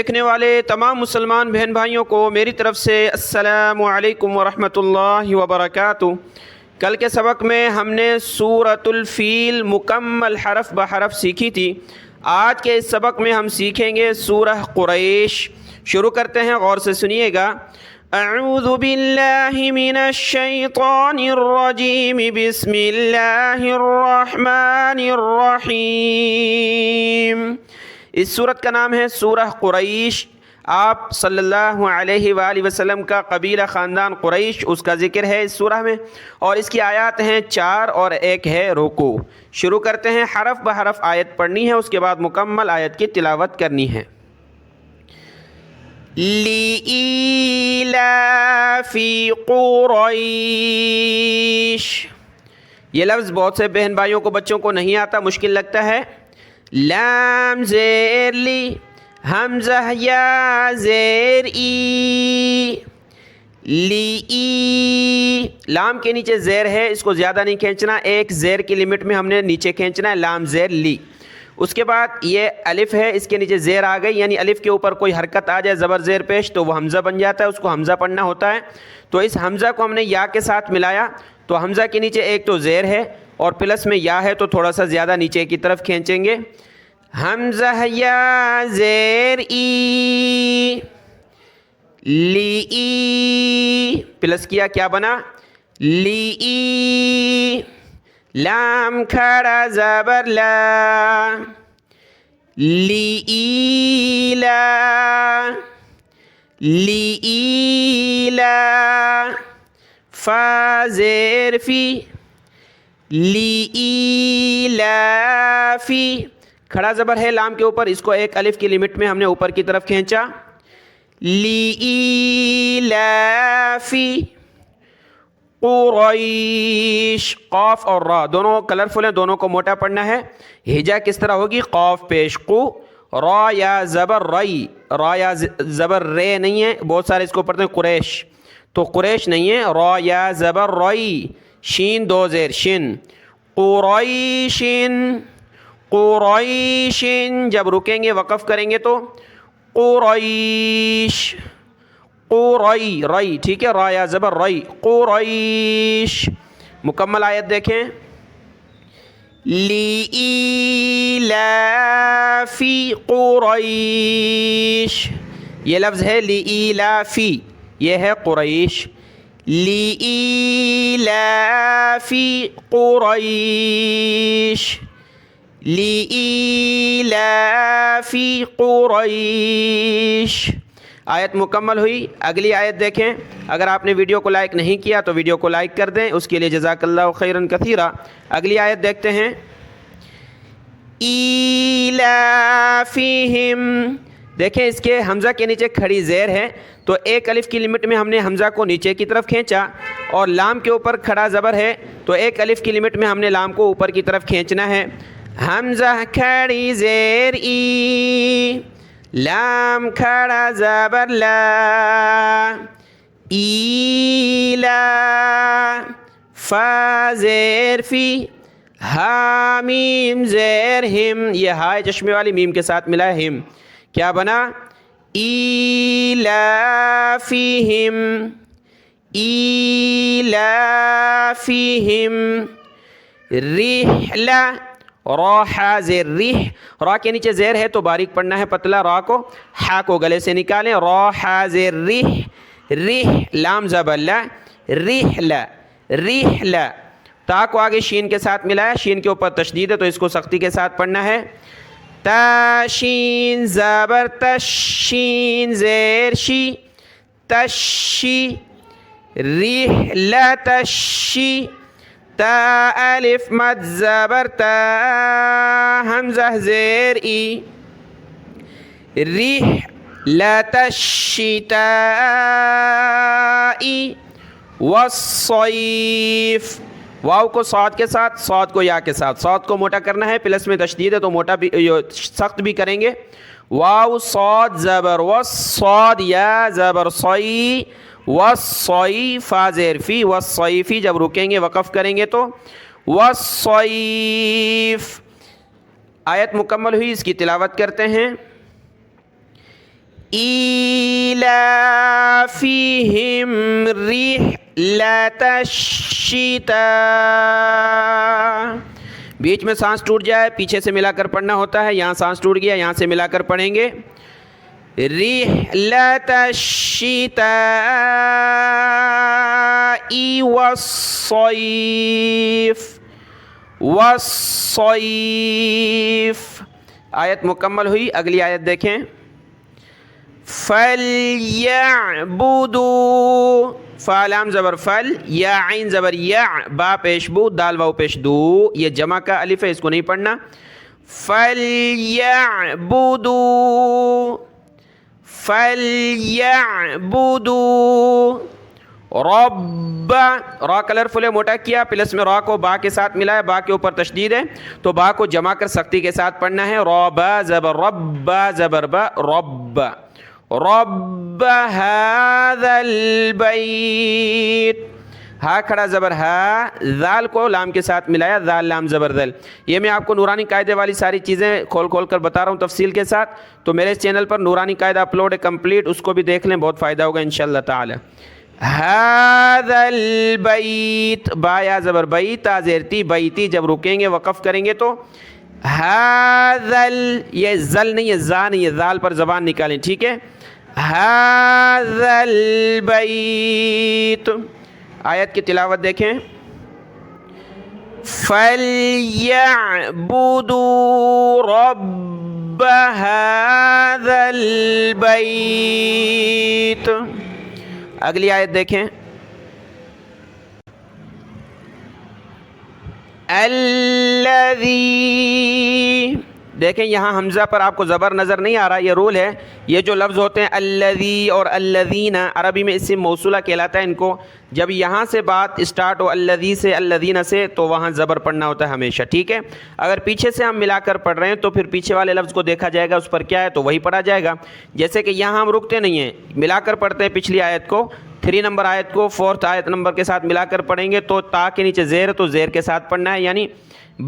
دیکھنے والے تمام مسلمان بہن بھائیوں کو میری طرف سے السلام علیکم ورحمۃ اللہ وبرکاتہ۔ کل کے سبق میں ہم نے سورۃ الفیل مکمل حرف بحرف سیکھی تھی۔ آج کے اس سبق میں ہم سیکھیں گے سورہ قریش۔ شروع کرتے ہیں، غور سے سنیے گا۔ اعوذ باللہ من الشیطان الرجیم، بسم اللہ الرحمن الرحیم۔ اس سورت کا نام ہے سورہ قریش۔ آپ صلی اللہ علیہ وآلہ وسلم کا قبیلہ خاندان قریش، اس کا ذکر ہے اس سورہ میں، اور اس کی آیات ہیں 4 اور 1 ہے رکوع۔ شروع کرتے ہیں، حرف بحرف آیت پڑھنی ہے، اس کے بعد مکمل آیت کی تلاوت کرنی ہے۔ لِإِيلَافِ قُرَيْشٍ، یہ لفظ بہت سے بہن بھائیوں کو بچوں کو نہیں آتا، مشکل لگتا ہے۔ لام زیر لی، حمزہ یا زیر ای، لی ای، لام کے نیچے زیر ہے، اس کو زیادہ نہیں کھینچنا، ایک زیر کی لمٹ میں ہم نے نیچے کھینچنا ہے، لام زیر لی۔ اس کے بعد یہ الف ہے، اس کے نیچے زیر آ گئی، یعنی الف کے اوپر کوئی حرکت آ جائے زبر زیر پیش تو وہ حمزہ بن جاتا ہے، اس کو حمزہ پڑھنا ہوتا ہے۔ تو اس حمزہ کو ہم نے یا کے ساتھ ملایا، تو حمزہ کے نیچے ایک تو زیر ہے اور پلس میں یا ہے، تو تھوڑا سا زیادہ نیچے کی طرف کھینچیں گے۔ حمزہ یا زیر ای، لی ای، پلس کیا، کیا بنا؟ لی ای، لام کھڑا زبر لا، لی ای لا، لی ای لا، فا زیر فی، لی ای لا فی، کھڑا زبر ہے لام کے اوپر، اس کو ایک الف کی لمٹ میں ہم نے اوپر کی طرف کھینچا۔ لی ای لا فی قریش، قاف اور را دونوں کلرفل ہیں، دونوں کو موٹا پڑھنا ہے۔ ہجا کس طرح ہوگی؟ قاف پیش قو، را یا زبر رئی، را یا زبر رے نہیں ہے، بہت سارے اس کو پڑھتے ہیں قریش، تو قریش نہیں ہے، را یا زبر رئی، شین دو زیر شن، قریشن، قریشن، جب رکیں گے وقف کریں گے تو قریش، قرئی، رئی، ٹھیک ہے، را یا زبر رئی، قریش۔ مکمل آیت دیکھیں۔ لِإِيلَافِ قُرَيْشٍ، یہ لفظ ہے لِإِيلَافِ، یہ ہے قریش۔ لِإِيلَافِ قُرَيْشٍ، لِإِيلَافِ قُرَيْشٍ۔ آیت مکمل ہوئی۔ اگلی آیت دیکھیں۔ اگر آپ نے ویڈیو کو لائک نہیں کیا تو ویڈیو کو لائک کر دیں، اس کے لیے جزاک اللہ خیرا کثیرا۔ اگلی آیت دیکھتے ہیں۔ ایلافہم، دیکھیں اس کے حمزہ کے نیچے کھڑی زیر ہے، تو ایک الف کی لمٹ میں ہم نے حمزہ کو نیچے کی طرف کھینچا، اور لام کے اوپر کھڑا زبر ہے تو ایک الف کی لمٹ میں ہم نے لام کو اوپر کی طرف کھینچنا ہے۔ حمزہ کھڑی زیر ای، لام کھڑا زبر لا، ایلا، فا زیر فی، ہا میم زیر ہم، یہ ہائے چشمے والی میم کے ساتھ ملا ہے ہم، کیا بنا؟ ایلافہم، ایلافہم، رحلہ، را حا زیر ریح، را کے نیچے زیر ہے تو باریک پڑھنا ہے پتلا را کو، حا کو گلے سے نکالیں، را حا زیر ریح، ریح، لام زبر لا، رحلہ، رحلہ، تا کو آگے شین کے ساتھ ملایا، شین کے اوپر تشدید ہے تو اس کو سختی کے ساتھ پڑھنا ہے۔ تا شین زبر تش، شین زیر شی، تشی، رحلہ تشی، تا الف مد زبر تا، حمزہ زیر ای، رحلۃ الشتاء والصیف، واو کو صاد کے ساتھ، صاد کو یا کے ساتھ، صاد کو موٹا کرنا ہے، پلس میں تشدید ہے تو موٹا بھی سخت بھی کریں گے۔ واو صاد زبر والصاد یا زبر صی، والصی، فا زیر فی، والصیفی، جب رکیں گے وقف کریں گے تو والصیف۔ آیت مکمل ہوئی، اس کی تلاوت کرتے ہیں۔ إيلافهم رحلة الشتاء. بیچ میں سانس ٹوٹ جائے پیچھے سے ملا کر پڑھنا ہوتا ہے. یہاں سانس ٹوٹ گیا, یہاں سے ملا کر پڑھیں گے. رحلة الشتاء والصيف. آیت مکمل ہوئی. اگلی آیت دیکھیں. فَلْيَعْبُدُوا. فا لام زبر فل, یا عین زبر یا, با پیش بو, دال واو پیش دو. یہ جمع کا الف ہے, اس کو نہیں پڑھنا. فَلْيَعْبُدُوا فَلْيَعْبُدُوا رب. را کلرفل ہے, موٹا کیا, پلس میں را کو با کے ساتھ ملایا, با کے اوپر تشدید ہے تو با کو جمع کر سختی کے ساتھ پڑھنا ہے. رب زبر رب, زبر با رب. رب هذا البیت. ہا کھڑا زبر ہا, ذال کو لام کے ساتھ ملایا, ذال لام زبر ذل. یہ میں آپ کو نورانی قاعدے والی ساری چیزیں کھول کھول کر بتا رہا ہوں تفصیل کے ساتھ. تو میرے اس چینل پر نورانی قاعدہ اپلوڈ ہے کمپلیٹ, اس کو بھی دیکھ لیں, بہت فائدہ ہوگا انشاءاللہ تعالی. هذا البیت, با یا زبر بی, تا زیر تی, بیتی. جب رکیں گے وقف کریں گے تو هذا, یہ ذل نہیں ہے, زا نہیں ہے, ذال پر زبان نکالیں, ٹھیک ہے. هذا البیت. آیت کی تلاوت دیکھیں. فَلْيَعْبُدُوا رَبَّ هَذَا الْبَيْتِ. اگلی آیت دیکھیں. الذی. دیکھیں یہاں حمزہ پر آپ کو زبر نظر نہیں آ رہا, یہ رول ہے. یہ جو لفظ ہوتے ہیں الذی اور الذین, عربی میں اسم موصولہ کہلاتا ہے ان کو. جب یہاں سے بات اسٹارٹ ہو الذی سے الذین سے تو وہاں زبر پڑھنا ہوتا ہے ہمیشہ, ٹھیک ہے. اگر پیچھے سے ہم ملا کر پڑھ رہے ہیں تو پھر پیچھے والے لفظ کو دیکھا جائے گا اس پر کیا ہے تو وہی پڑھا جائے گا. جیسے کہ یہاں ہم رکتے نہیں ہیں, ملا کر پڑھتے ہیں پچھلی آیت کو, 3 نمبر آیت کو 4 آیت نمبر کے ساتھ ملا کر پڑھیں گے تو تا کے نیچے زیر, تو زیر کے ساتھ پڑھنا ہے, یعنی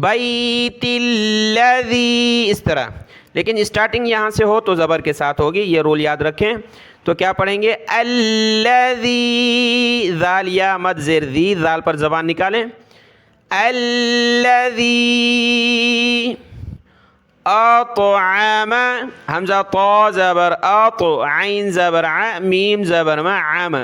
بیت الذی, اس طرح. لیکن اسٹارٹنگ یہاں سے ہو تو زبر کے ساتھ ہوگی, یہ رول یاد رکھیں. تو کیا پڑھیں گے الذی, ذال یا مد زیر ذی, ذال پر زبان نکالیں. الذی اطعم, حمزہ طا زبر اط, عین زبر ع, میم زبر ما, عم.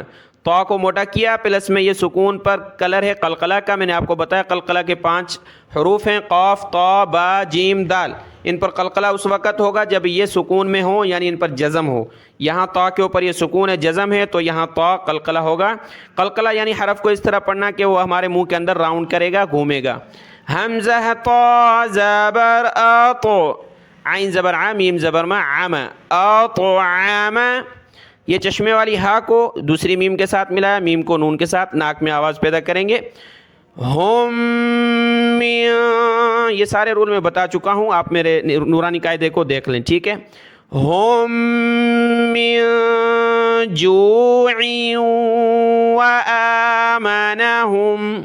طا کو موٹا کیا, پلس میں یہ سکون پر کلر ہے قلقلہ کا. میں نے آپ کو بتایا قلقلہ کے 5 حروف ہیں, قاف طا با جیم دال. ان پر قلقلہ اس وقت ہوگا جب یہ سکون میں ہو, یعنی ان پر جزم ہو. یہاں طا کے اوپر یہ سکون ہے, جزم ہے, تو یہاں طا قلقلہ ہوگا. قلقلہ یعنی حرف کو اس طرح پڑھنا کہ وہ ہمارے منہ کے اندر راؤنڈ کرے گا, گھومے گا. حمزہ طا زبر اط, عین زبر ع, میم زبر ما, عم. اطعم. یہ چشمے والی ہا کو دوسری میم کے ساتھ ملایا, میم کو نون کے ساتھ, ناک میں آواز پیدا کریں گے. ہم, یہ سارے رول میں بتا چکا ہوں, آپ میرے نورانی قاعدے کو دیکھ لیں, ٹھیک ہے. ہم من جوع وآمنہم,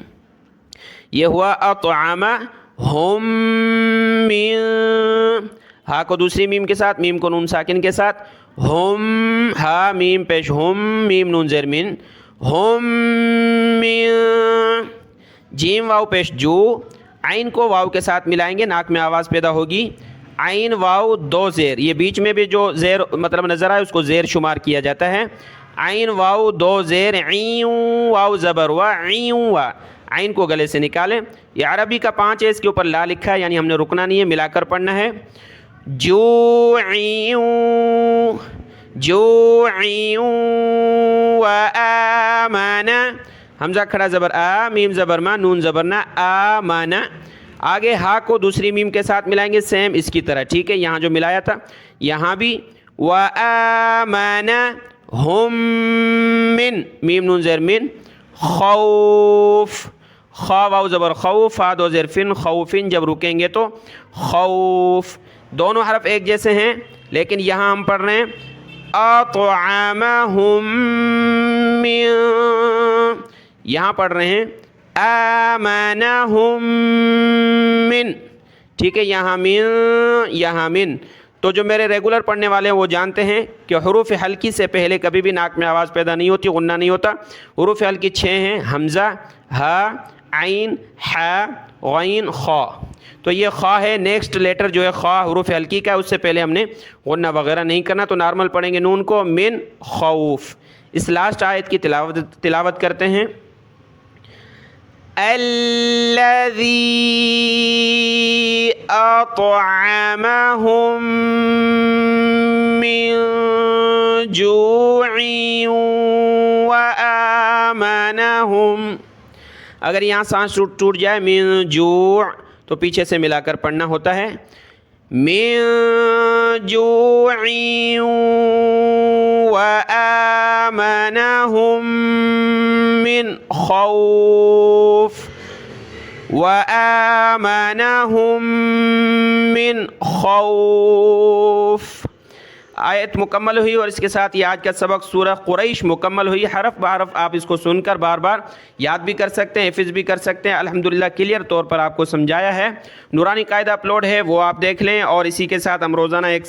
یہ ہوا اطعم. ہم من, ہا کو دوسری میم کے ساتھ, میم کو نون ساکن کے ساتھ. ہم, ہا میم پیش ہم, میم نون زیر من. ہم من, جیم واو پیش جو, عین کو واو کے ساتھ ملائیں گے, ناک میں آواز پیدا ہوگی. عین واو 2 زیر, یہ بیچ میں بھی جو زیر مطلب نظر آئے اس کو زیر شمار کیا جاتا ہے. عین واو 2 زیر, عین واو زبر و, عین و, عین کو گلے سے نکالیں. یہ عربی کا 5 ہے, اس کے اوپر لا لکھا ہے, یعنی ہم نے رکنا نہیں ہے, ملا کر پڑھنا ہے. جو و آمن, حمزہ کھڑا زبر آ, میم زبر ما, نون زبر نا, آمن. آگے ہا کو دوسری میم کے ساتھ ملائیں گے سیم اس کی طرح, ٹھیک ہے. یہاں جو ملایا تھا یہاں بھی وآمن. ہم من, میم نون زیر من, خوف, خا واو زبر خوف, فا 2 زیر فن, خوفن. جب رکیں گے تو خوف. دونوں حرف ایک جیسے ہیں, لیکن یہاں ہم پڑھ رہے ہیں اطعمہم من, یہاں پڑھ رہے ہیں آمنہم من, ٹھیک ہے. یہاں من, یہاں من, تو جو میرے ریگولر پڑھنے والے ہیں وہ جانتے ہیں کہ حروف حلقی سے پہلے کبھی بھی ناک میں آواز پیدا نہیں ہوتی، غنہ نہیں ہوتا۔ حروف حلقی 6 ہیں، حمزہ، ہا، عین، ح، غین، خا۔ تو یہ خا ہے، نیکسٹ لیٹر جو ہے خا حروف حلقی کا، اس سے پہلے ہم نے غنہ وغیرہ نہیں کرنا، تو نارمل پڑھیں گے نون کو، من خوف۔ اس لاسٹ آیت کی تلاوت کرتے ہیں۔ الذی اطعمہم من جوع وآمنہم۔ اگر یہاں سانس ٹوٹ جائے من جوع تو پیچھے سے ملا کر پڑھنا ہوتا ہے، من جوع وآمنہم من خوف، وآمنہم من خوف۔ آیت مکمل ہوئی اور اس کے ساتھ یہ آج کا سبق سورہ قریش مکمل ہوئی۔ حرف بحرف آپ اس کو سن کر بار بار یاد بھی کر سکتے ہیں، حفظ بھی کر سکتے ہیں۔ الحمدللہ کلیئر طور پر آپ کو سمجھایا ہے۔ نورانی قاعدہ اپلوڈ ہے، وہ آپ دیکھ لیں، اور اسی کے ساتھ ہم روزانہ ایک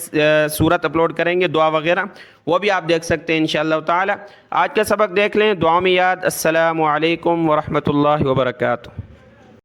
سورت اپلوڈ کریں گے، دعا وغیرہ، وہ بھی آپ دیکھ سکتے ہیں انشاءاللہ تعالی۔ آج کا سبق دیکھ لیں، دعا میں یاد۔ السلام علیکم ورحمۃ اللہ وبرکاتہ۔